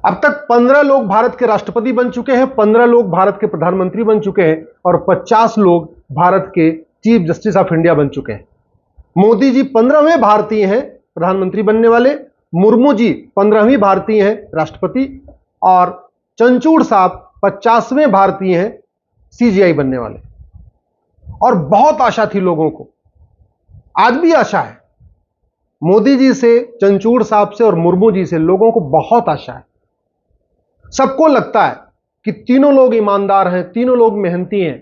अब तक 15 लोग भारत के राष्ट्रपति बन चुके हैं, 15 लोग भारत के प्रधानमंत्री बन चुके हैं और 50 लोग भारत के चीफ जस्टिस ऑफ इंडिया बन चुके हैं। मोदी जी 15वें भारतीय हैं प्रधानमंत्री बनने वाले, मुर्मू जी 15वीं भारतीय हैं राष्ट्रपति और चंचूड़ साहब 50वें भारतीय हैं सीजीआई बनने वाले। और बहुत आशा थी लोगों को, आज भी आशा है। मोदी जी से, चंचूड़ साहब से और मुर्मू जी से लोगों को बहुत आशा है। सबको लगता है कि तीनों लोग ईमानदार हैं, तीनों लोग मेहनती हैं,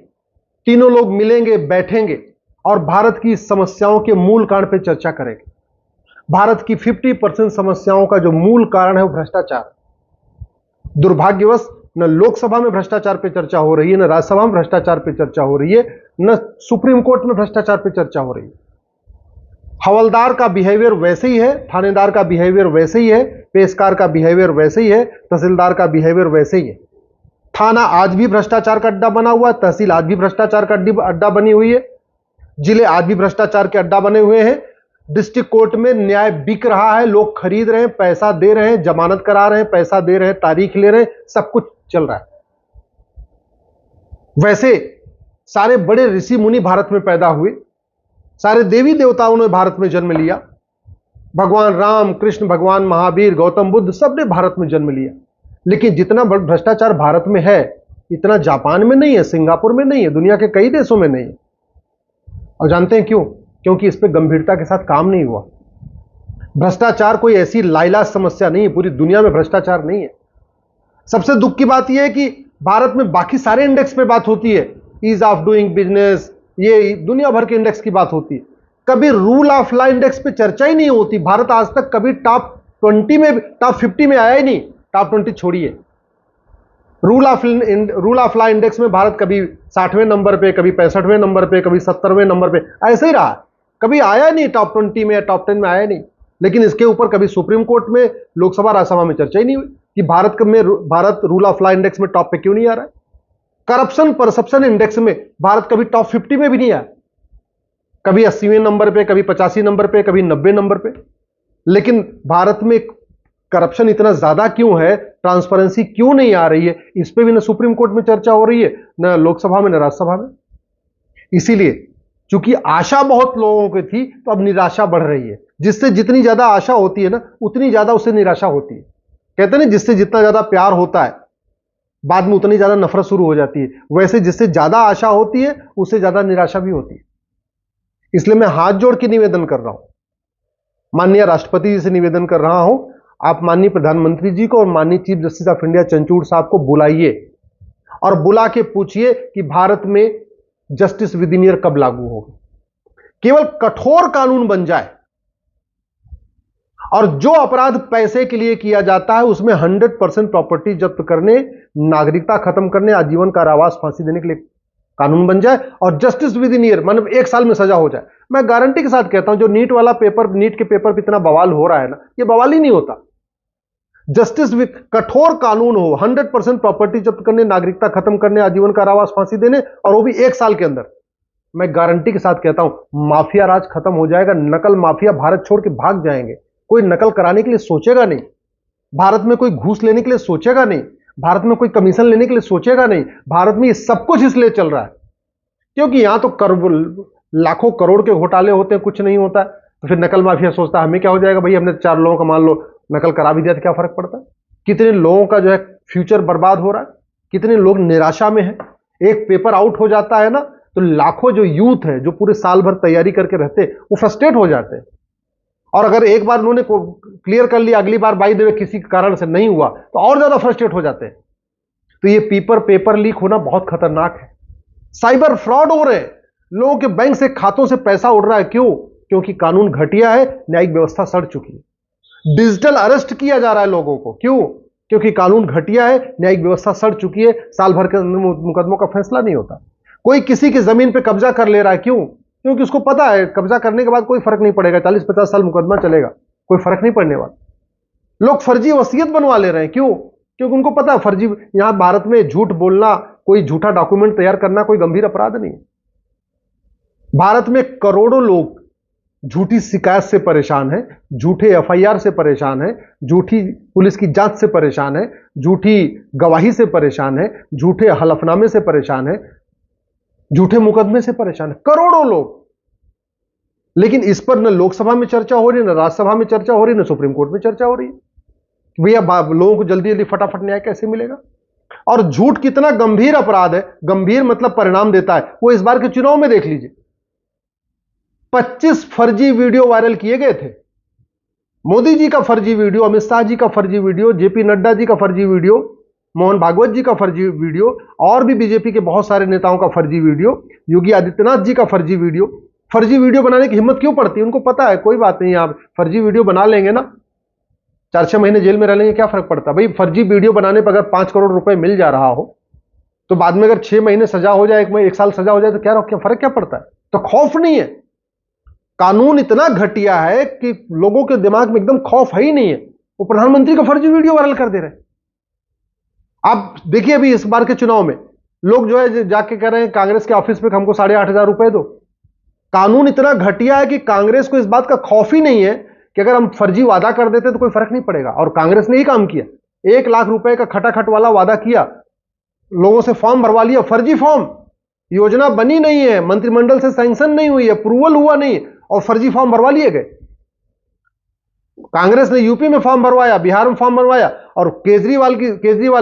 तीनों लोग मिलेंगे, बैठेंगे और भारत की समस्याओं के मूल कारण पर चर्चा करेंगे। भारत की 50% समस्याओं का जो मूल कारण है वो भ्रष्टाचार। दुर्भाग्यवश न लोकसभा में भ्रष्टाचार पे चर्चा हो रही है, न राज्यसभा में भ्रष्टाचार पे चर्चा हो रही है, न सुप्रीम कोर्ट में भ्रष्टाचार पे चर्चा हो रही है। हवलदार का बिहेवियर वैसे ही है, थानेदार का बिहेवियर वैसे ही है, पेशकार का बिहेवियर वैसे ही है, तहसीलदार का बिहेवियर वैसे ही है। थाना आज भी भ्रष्टाचार का अड्डा बना हुआ है, तहसील आज भी भ्रष्टाचार का अड्डा बनी हुई है, जिले आज भी भ्रष्टाचार के अड्डा बने हुए हैं। डिस्ट्रिक्ट कोर्ट में न्याय बिक रहा है, लोग खरीद रहे हैं, पैसा दे रहे हैं, जमानत करा रहे हैं, पैसा दे रहे हैं, तारीख ले रहे हैं, सब कुछ चल रहा है। वैसे सारे बड़े ऋषि मुनि भारत में पैदा हुए, सारे देवी देवताओं ने भारत में जन्म लिया। भगवान राम, कृष्ण, भगवान महावीर, गौतम बुद्ध, सबने भारत में जन्म लिया। लेकिन जितना भ्रष्टाचार भारत में है इतना जापान में नहीं है, सिंगापुर में नहीं है, दुनिया के कई देशों में नहीं है। और जानते हैं क्यों? क्योंकि इस पर गंभीरता के साथ काम नहीं हुआ। भ्रष्टाचार कोई ऐसी लाइलाज समस्या नहीं है, पूरी दुनिया में भ्रष्टाचार नहीं है। सबसे दुख की बात यह है कि भारत में बाकी सारे इंडेक्स पे बात होती है, ईज ऑफ डूइंग बिजनेस, ये दुनिया भर के इंडेक्स की बात होती है, कभी रूल ऑफ लॉ इंडेक्स पे चर्चा ही नहीं होती। भारत आज तक कभी टॉप 20 में, टॉप 50 में आया ही नहीं। टॉप 20 छोड़िए, रूल ऑफ लॉ इंडेक्स में भारत कभी 60वें नंबर पे, कभी 65वें नंबर पे, कभी 70वें नंबर पे, ऐसे ही रहा, कभी आया नहीं टॉप 20 में या टॉप 10 में आया नहीं। लेकिन इसके ऊपर कभी सुप्रीम कोर्ट में, लोकसभा, राज्यसभा में चर्चा ही नहीं हुई कि Bharat rule of law index में टॉप पे क्यों नहीं आ रहा है। करप्शन परसेप्शन इंडेक्स में भारत कभी टॉप 50 में भी नहीं आया, कभी 80वें नंबर पे, कभी 85 नंबर पे, कभी 90 नंबर पे। लेकिन भारत में करप्शन इतना ज्यादा क्यों है, ट्रांसपेरेंसी क्यों नहीं आ रही है, इस पे भी ना सुप्रीम कोर्ट में चर्चा हो रही है, ना लोकसभा में, ना राज्यसभा में। इसीलिए चूंकि आशा बहुत लोगों की थी तो अब निराशा बढ़ रही है। जिससे जितनी ज्यादा आशा होती है ना, उतनी ज्यादा उससे निराशा होती है। कहते हैं ना, जिससे जितना ज्यादा प्यार होता है बाद में उतनी ज्यादा नफरत शुरू हो जाती है। वैसे जिससे ज्यादा आशा होती है उससे ज्यादा निराशा भी होती है। इसलिए मैं हाथ जोड़ के निवेदन कर रहा हूं, माननीय राष्ट्रपति जी से निवेदन कर रहा हूं, आप माननीय प्रधानमंत्री जी को और माननीय चीफ जस्टिस ऑफ इंडिया चंचूड़ साहब को बुलाइए और बुला के पूछिए कि भारत में जस्टिस विद इन ईयर कब लागू होगा। केवल कठोर कानून बन जाए और जो अपराध पैसे के लिए किया जाता है उसमें 100% प्रॉपर्टी जब्त करने, नागरिकता खत्म करने, आजीवन कारावास, फांसी देने के लिए कानून बन जाए और जस्टिस विद इन ईयर, मतलब 1 साल में सजा हो जाए। मैं गारंटी के साथ कहता हूं, जो नीट वाला पेपर, नीट के पेपर पर इतना बवाल हो रहा है ना, ये बवाल ही नहीं होता। जस्टिस विद कठोर कानून हो, 100% प्रॉपर्टी जब्त करने, नागरिकता खत्म करने, आजीवन कारावास, फांसी देने, और वो भी 1 साल के अंदर। मैं गारंटी के साथ कहता हूं माफिया राज खत्म हो जाएगा। नकल माफिया भारत छोड़ के भाग जाएंगे। कोई नकल कराने के लिए सोचेगा नहीं, भारत में कोई घूस लेने के लिए सोचेगा नहीं, भारत में कोई कमीशन लेने के लिए सोचेगा नहीं। भारत में ये सब कुछ इसलिए चल रहा है क्योंकि यहां तो लाखों करोड़ के घोटाले होते हैं, कुछ नहीं होता है। तो फिर नकल माफिया सोचता है हमें क्या हो जाएगा भाई, हमने 4 लोगों का मान लो नकल करा भी दिया तो क्या फर्क पड़ता है। कितने लोगों का जो है फ्यूचर बर्बाद हो रहा है, कितने लोग निराशा में हैं। एक पेपर आउट हो जाता है ना तो लाखों जो यूथ है, जो पूरे साल भर तैयारी करके रहते हैं, वो फ्रस्ट्रेट हो जाते हैं। और अगर एक बार उन्होंने क्लियर कर लिया, अगली बार बाई द वे किसी कारण से नहीं हुआ तो और ज्यादा फ्रस्ट्रेट हो जाते हैं। तो ये पेपर लीक होना बहुत खतरनाक है। साइबर फ्रॉड हो रहे हैं, लोगों के बैंक से, खातों से पैसा उड़ रहा है। क्यों? क्योंकि कानून घटिया है, न्यायिक व्यवस्था सड़ चुकी है। डिजिटल अरेस्ट किया जा रहा है लोगों को। क्यों? क्योंकि कानून घटिया है, न्यायिक व्यवस्था सड़ चुकी है, साल भर के अंदर मुकदमों का फैसला नहीं होता। कोई किसी की जमीन पे कब्जा कर ले रहा है। क्यों? क्योंकि उसको पता है कब्जा करने के बाद कोई फर्क नहीं पड़ेगा, 40-50 साल मुकदमा चलेगा, कोई फर्क नहीं पड़ने वाला। लोग फर्जी वसीयत बनवा ले रहे हैं। क्यों? क्योंकि उनको पता है फर्जी, यहां भारत में झूठ बोलना, कोई झूठा डॉक्यूमेंट तैयार करना कोई गंभीर अपराध नहीं है। भारत में करोड़ों लोग झूठी शिकायत से परेशान है, झूठे एफआईआर से परेशान है, झूठी पुलिस की जांच से परेशान है, झूठी गवाही से परेशान है, झूठे हलफनामे से परेशान है, झूठे मुकदमे से परेशान है, करोड़ों लोग। लेकिन इस पर न लोकसभा में चर्चा हो रही, न राज्यसभा में चर्चा हो रही, न सुप्रीम कोर्ट में चर्चा हो रही। भैया लोगों को जल्दी जल्दी फटाफट न्याय कैसे मिलेगा? और झूठ कितना गंभीर अपराध है, गंभीर मतलब परिणाम देता है, वो इस बार के चुनाव में देख लीजिए। 25 फर्जी वीडियो वायरल किए गए थे। मोदी जी का फर्जी वीडियो, अमित शाह जी का फर्जी वीडियो, जेपी नड्डा जी का फर्जी वीडियो, मोहन भागवत जी का फर्जी वीडियो, और भी बीजेपी के बहुत सारे नेताओं का फर्जी वीडियो, योगी आदित्यनाथ जी का फर्जी वीडियो। फर्जी वीडियो बनाने की हिम्मत क्यों पड़ती है? उनको पता है कोई बात नहीं, आप फर्जी वीडियो बना लेंगे ना, 4-6 महीने जेल में रह लेंगे, क्या फर्क पड़ता? भाई फर्जी वीडियो बनाने पर अगर 5 करोड़ रुपए मिल जा रहा हो तो बाद में अगर 6 महीने सजा हो जाए, 1 साल सजा हो जाए, तो क्या फर्क क्या पड़ता है? तो खौफ नहीं है। कानून इतना घटिया है कि लोगों के दिमाग में एकदम खौफ है ही नहीं है। वो प्रधानमंत्री का फर्जी वीडियो वायरल कर दे रहे हैं। आप देखिए अभी इस बार के चुनाव में लोग जो है जाके कह रहे हैं कांग्रेस के ऑफिस में हमको 8,500 रुपए दो। कानून इतना घटिया है कि कांग्रेस को इस बात का खौफ ही नहीं है कि अगर हम फर्जी वादा कर देते तो कोई फर्क नहीं पड़ेगा। और कांग्रेस ने ही काम किया, 1 लाख रुपए का खटाखट वाला वादा किया, लोगों से फॉर्म भरवा लिया, फर्जी फॉर्म, योजना बनी नहीं है, मंत्रिमंडल से सैंक्शन नहीं हुई, अप्रूवल हुआ नहीं, और फर्जी फॉर्म भरवा लिए गए। कांग्रेस ने यूपी में फॉर्म भरवाया, बिहार में फॉर्म भरवाया, और केजरीवाल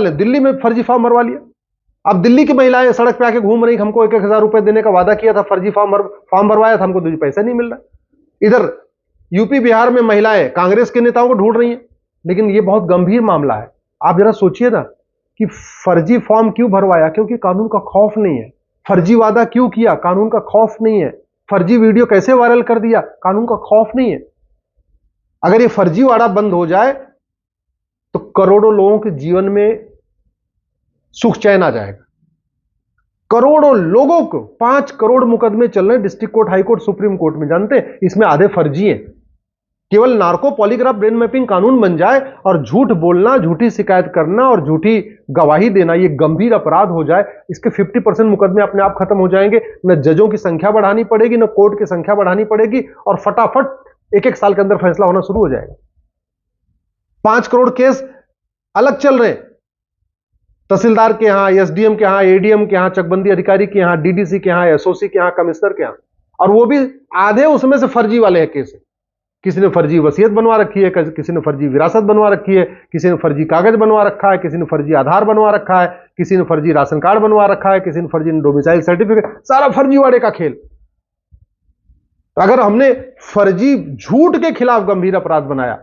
ने दिल्ली में फर्जी फॉर्म भरवा लिया। अब दिल्ली की महिलाएं सड़क पे आके घूम रही, हमको 1,000 रुपए देने का वादा किया था, फर्जी फॉर्म भरवाया था, हमको 2 पैसा नहीं मिल रहा। इधर यूपी बिहार में महिलाएं कांग्रेस के नेताओं को ढूंढ रही हैं। लेकिन यह बहुत गंभीर मामला है। आप जरा सोचिए ना कि फर्जी फॉर्म क्यों भरवाया? क्योंकि कानून का खौफ नहीं है। फर्जी वादा क्यों किया? कानून का खौफ नहीं है। फर्जी वीडियो कैसे वायरल कर दिया? कानून का खौफ नहीं है। अगर ये फर्जीवाड़ा बंद हो जाए तो करोड़ों लोगों के जीवन में सुख चैन आ जाएगा। करोड़ों लोगों को, 5 करोड़ मुकदमे चल रहे हैं district court, high court, supreme court में। जानते हैं इसमें आधे फर्जी हैं। केवल नार्को पॉलीग्राफ ब्रेन मैपिंग कानून बन जाए और झूठ बोलना, झूठी शिकायत करना और झूठी गवाही देना ये गंभीर अपराध हो जाए, इसके 50% मुकदमे अपने आप खत्म हो जाएंगे। न जजों की संख्या बढ़ानी पड़ेगी, न कोर्ट की संख्या बढ़ानी पड़ेगी, और फटाफट 1-1 साल के अंदर फैसला होना शुरू हो जाएगा। 5 करोड़ केस अलग चल रहे हैं, तहसीलदार के यहां, एसडीएम के यहां, एडीएम के यहां, चकबंदी अधिकारी के यहां, डीडीसी के यहां, एसओसी के यहां, कमिश्नर के यहां, और वो भी आधे उसमें से फर्जी वाले हैं केस। किसी ने फर्जी वसीयत बनवा रखी है, किसी ने फर्जी विरासत बनवा रखी है, किसी ने फर्जी कागज बनवा रखा है, किसी ने फर्जी आधार बनवा रखा है, किसी ने फर्जी राशन कार्ड बनवा रखा है, किसी ने फर्जी डोमिसाइल सर्टिफिकेट, सारा फर्जीवाड़े का खेल। तो अगर हमने फर्जी झूठ के खिलाफ गंभीर अपराध बनाया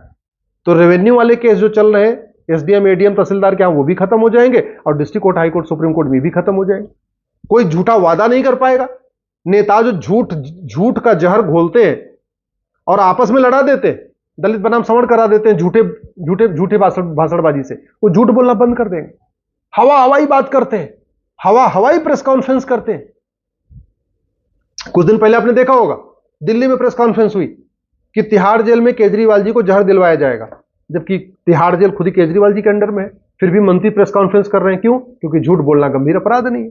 तो रेवेन्यू वाले केस जो चल रहे हैं एसडीएम, एडीएम, तहसीलदार के यहां, वो भी खत्म हो जाएंगे, और district court, high court, supreme court में भी खत्म हो जाएंगे। कोई झूठा वादा नहीं कर पाएगा। नेता जो झूठ का जहर घोलते हैं और आपस में लड़ा देते हैं, दलित बनाम सवर्ण करा देते हैं झूठे भाषणबाजी से, वो झूठ बोलना बंद कर देंगे। हवाई बात करते हैं, हवाई प्रेस कॉन्फ्रेंस करते हैं। कुछ दिन पहले आपने देखा होगा दिल्ली में प्रेस कॉन्फ्रेंस हुई कि तिहाड़ जेल में केजरीवाल जी को जहर दिलवाया जाएगा, जबकि तिहाड़ जेल खुद ही केजरीवाल जी के अंडर में है। फिर भी मंत्री प्रेस कॉन्फ्रेंस कर रहे हैं। क्यों? क्योंकि झूठ बोलना गंभीर अपराध नहीं है।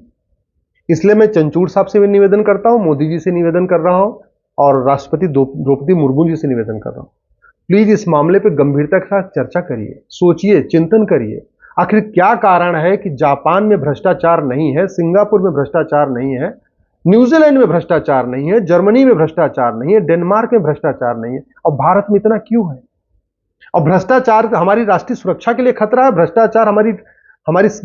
इसलिए मैं चंचूड़ साहब से भी निवेदन करता हूं, मोदी जी से निवेदन कर रहा हूं, और राष्ट्रपति द्रौपदी मुर्मू जी से निवेदन कर रहा हूं, प्लीज इस मामले पर गंभीरता के साथ चर्चा करिए, सोचिए, चिंतन करिए। आखिर क्या कारण है कि जापान में भ्रष्टाचार नहीं है, सिंगापुर में भ्रष्टाचार नहीं है, न्यूजीलैंड में भ्रष्टाचार नहीं है, जर्मनी में भ्रष्टाचार नहीं है, डेनमार्क में भ्रष्टाचार नहीं है, और भारत में इतना क्यों है? और भ्रष्टाचार हमारी राष्ट्रीय सुरक्षा के लिए खतरा है, भ्रष्टाचार हमारी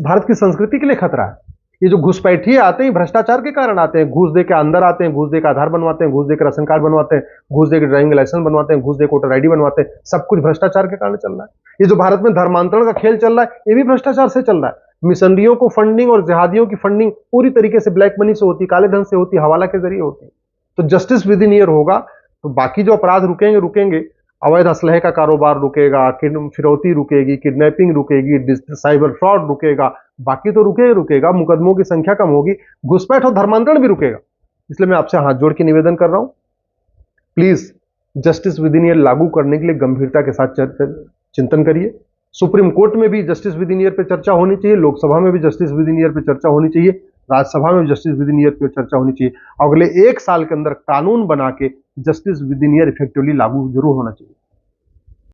भारत की संस्कृति के लिए खतरा है। ये जो घुसपैठिए आते हैं भ्रष्टाचार के कारण आते हैं। घूस दे के अंदर आते हैं, घूस दे के आधार बनवाते हैं, घूस दे के राशन कार्ड बनवाते हैं, घूस दे के ड्राइविंग लाइसेंस बनवाते हैं, घूस दे के वोटर आईडी बनवाते हैं। सब कुछ भ्रष्टाचार के कारण चल रहा है। ये जो भारत में धर्मांतरण का खेल चल रहा है, ये भी भ्रष्टाचार से चल रहा है। मिशनरियों को फंडिंग और जिहादियों की फंडिंग पूरी तरीके से ब्लैक मनी से होती, काले धन से होती, हवाला के जरिए होती। तो जस्टिस विद इन ईयर होगा तो बाकी जो अपराध रुकेंगे। अवैध असलहे का कारोबार रुकेगा, फिरौती रुकेगी, किडनैपिंग रुकेगी, साइबर फ्रॉड रुकेगा, बाकी तो रुकेगा। मुकदमों की संख्या कम होगी, घुसपैठ और धर्मांतरण भी रुकेगा। इसलिए मैं आपसे हाथ जोड़ के निवेदन कर रहा हूं, please justice with in year लागू करने के लिए गंभीरता के साथ चिंतन करिए। सुप्रीम कोर्ट में भी जस्टिस विद इन ईयर पे चर्चा होनी चाहिए, लोकसभा में भी जस्टिस विद इन ईयर पे चर्चा होनी चाहिए, राज्यसभा में जस्टिस विद इन ईयर की चर्चा होनी चाहिए। अगले 1 साल के अंदर कानून बना के justice with in year effectively लागू जरूर होना चाहिए।